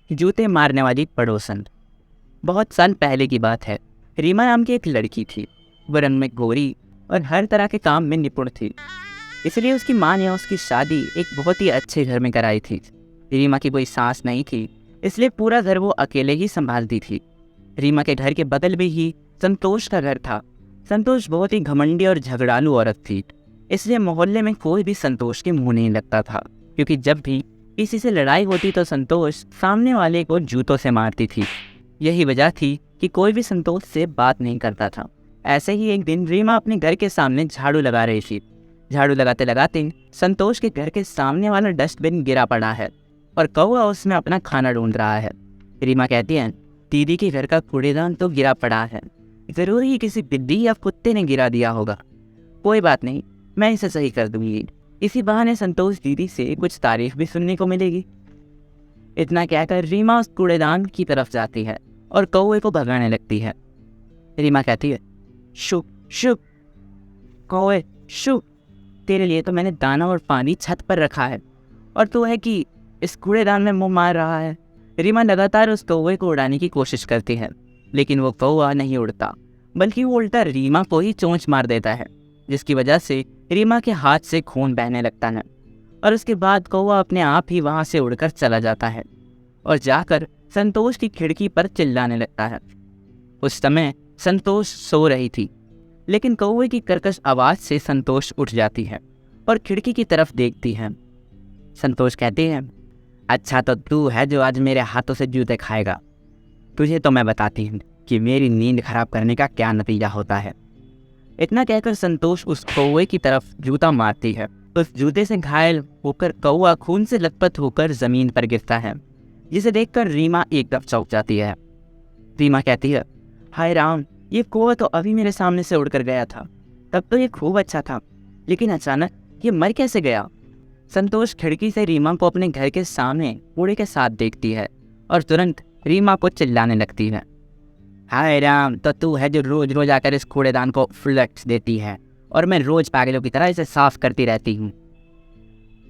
जूते मारने वाली पड़ोसन। बहुत साल पहले की बात है। रीमा नाम की एक लड़की थी। वो रंग में गोरी और हर तरह के काम में निपुण थी। इसलिए उसकी माँ ने उसकी शादी एक बहुत ही अच्छे घर में कराई थी। रीमा की कोई सास नहीं थी, इसलिए पूरा घर वो अकेले ही संभालती थी। रीमा के घर के बगल में ही संतोष का घर था। संतोष बहुत ही घमंडी और झगड़ालू औरत थी, इसलिए मोहल्ले में कोई भी संतोष के मुंह नहीं लगता था, क्योंकि जब भी किसी से लड़ाई होती तो संतोष सामने वाले को जूतों से मारती थी। यही वजह थी कि कोई भी संतोष से बात नहीं करता था। ऐसे ही एक दिन रीमा अपने घर के सामने झाड़ू लगा रही थी। झाड़ू लगाते लगाते संतोष के घर के सामने वाला डस्टबिन गिरा पड़ा है और कौवा उसमें अपना खाना ढूंढ रहा है। रीमा कहती है, दीदी के घर का कूड़ेदान तो गिरा पड़ा है, जरूरी ही किसी बिल्ली या कुत्ते ने गिरा दिया होगा। कोई बात नहीं, मैं इसे सही कर दूंगी। इसी बहाने संतोष दीदी से कुछ तारीफ भी सुनने को मिलेगी। इतना कहकर रीमा उस कूड़ेदान की तरफ जाती है और कौवे को भगाने लगती है। रीमा कहती है, शुभ शुभ कौवे शुभ, तेरे लिए तो मैंने दाना और पानी छत पर रखा है और तू है कि इस कूड़ेदान में मुंह मार रहा है। रीमा लगातार उस कौवे को उड़ाने की कोशिश करती है, लेकिन वो कौवा नहीं उड़ता, बल्कि वो उल्टा रीमा को ही चोंच मार देता है, जिसकी वजह से रीमा के हाथ से खून बहने लगता है। और उसके बाद कौवा अपने आप ही वहाँ से उड़कर चला जाता है और जाकर संतोष की खिड़की पर चिल्लाने लगता है। उस समय संतोष सो रही थी, लेकिन कौवे की कर्कश आवाज़ से संतोष उठ जाती है और खिड़की की तरफ देखती है। संतोष कहते हैं, अच्छा तो तू है जो आज मेरे हाथों से जूते खाएगा। तुझे तो मैं बताती हूँ कि मेरी नींद खराब करने का क्या नतीजा होता है। इतना कहकर संतोष उस कौवे की तरफ जूता मारती है। उस जूते से घायल होकर कौवा खून से लथपथ होकर जमीन पर गिरता है, जिसे देखकर रीमा एकदम चौंक जाती है। रीमा कहती है, हाय राम, ये कौवा तो अभी मेरे सामने से उड़कर गया था, तब तो ये खूब अच्छा था, लेकिन अचानक ये मर कैसे गया। संतोष खिड़की से रीमा को अपने घर के सामने कूड़े के साथ देखती है और तुरंत रीमा को चिल्लाने लगती है, हाय राम, तो तू है जो रोज रोज आकर इस कूड़ेदान को फ्लक्स देती है और मैं रोज पागलों की तरह इसे साफ करती रहती हूँ।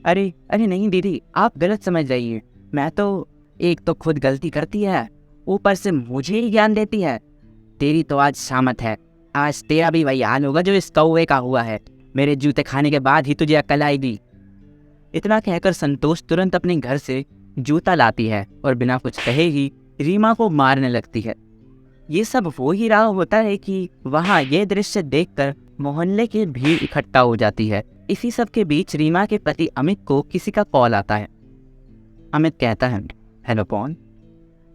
अरे अरे नहीं दीदी, आप गलत समझ रही हैं। मैं तो एक तो खुद गलती करती है, ऊपर से मुझे ही ज्ञान देती है। तेरी तो आज शामत है, आज तेरा भी वही हाल होगा जो इस कौवे का हुआ है। मेरे जूते खाने के बाद ही तुझे अक्ल आएगी। इतना कहकर संतोष तुरंत अपने घर से जूता लाती है और बिना कुछ कहे ही रीमा को मारने लगती है। ये सब हो ही रहा होता है कि वहाँ ये दृश्य देखकर मोहल्ले की भीड़ इकट्ठा हो जाती है। इसी सब के बीच रीमा के पति अमित को किसी का कॉल आता है। अमित कहता है, हेलो कौन?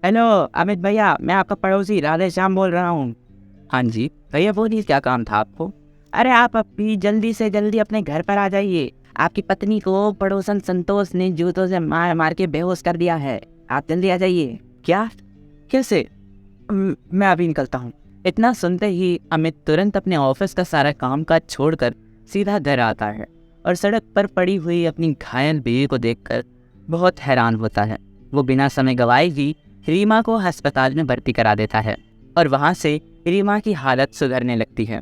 हेलो अमित भैया, मैं आपका पड़ोसी राधे श्याम बोल रहा हूँ। हाँ जी भैया बोलिए, क्या काम था आपको? अरे आप अभी जल्दी से जल्दी अपने घर पर आ जाइए। आपकी पत्नी को पड़ोसन संतोष ने जूतों से मार मार के बेहोश कर दिया है। आप जल्दी आ जाइए। क्या? कैसे? मैं अभी निकलता हूँ। इतना सुनते ही अमित तुरंत अपने ऑफिस का सारा काम काज छोड़कर सीधा घर आता है और सड़क पर पड़ी हुई अपनी घायल बीवी को देखकर बहुत हैरान होता है। वो बिना समय गवाए ही रीमा को अस्पताल में भर्ती करा देता है और वहाँ से रीमा की हालत सुधरने लगती है।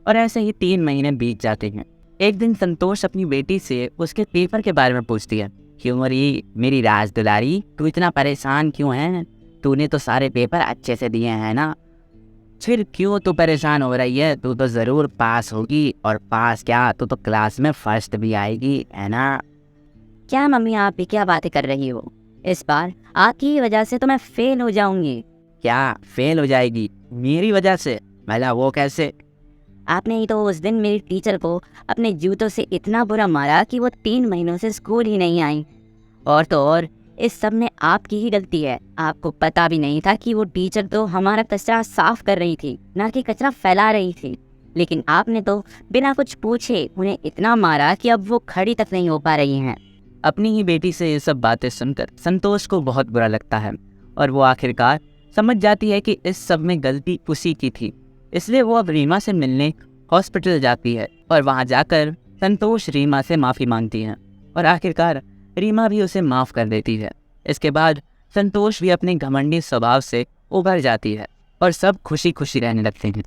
और ऐसे ही 3 महीने बीत जाते हैं। एक दिन संतोष अपनी बेटी से उसके पेपर के बारे में पूछती है, क्यों मेरी राज दुलारी, तू इतना परेशान क्यों है? तूने तो सारे पेपर अच्छे से दिए हैं ना, फिर क्यों तू परेशान हो रही है? तू तो ज़रूर पास होगी, और पास क्या, तू तो क्लास में फर्स्ट भी आएगी, है ना? क्या मम्मी, आप भी क्या बातें कर रही हो? इस बार आपकी वजह से तो मैं फेल हो जाऊंगी। क्या फेल हो जाएगी मेरी वजह से? भला वो कैसे? आपने ही तो उस दिन मेरी टीचर को अपने जूतों से इतना बुरा मारा कि वो 3 महीनों से स्कूल ही नहीं आई। और तो और इस सब में आपकी ही गलती है। आपको पता भी नहीं था कि वो टीचर तो हमारा कचरा साफ कर रही थी, ना कि कचरा फैला रही थी। लेकिन आपने तो बिना कुछ पूछे उन्हें इतना मारा कि अब वो खड़ी तक नहीं हो पा रही हैं। अपनी ही बेटी से ये सब बातें सुनकर संतोष को बहुत बुरा लगता है और वो आखिरकार समझ जाती है कि इस सब में गलती उसी की थी। इसलिए वो अब रीमा से मिलने हॉस्पिटल जाती है और वहाँ जाकर संतोष रीमा से माफ़ी मांगती है और आखिरकार रीमा भी उसे माफ़ कर देती है। इसके बाद संतोष भी अपने घमंडी स्वभाव से उभर जाती है और सब खुशी खुशी रहने लगते हैं।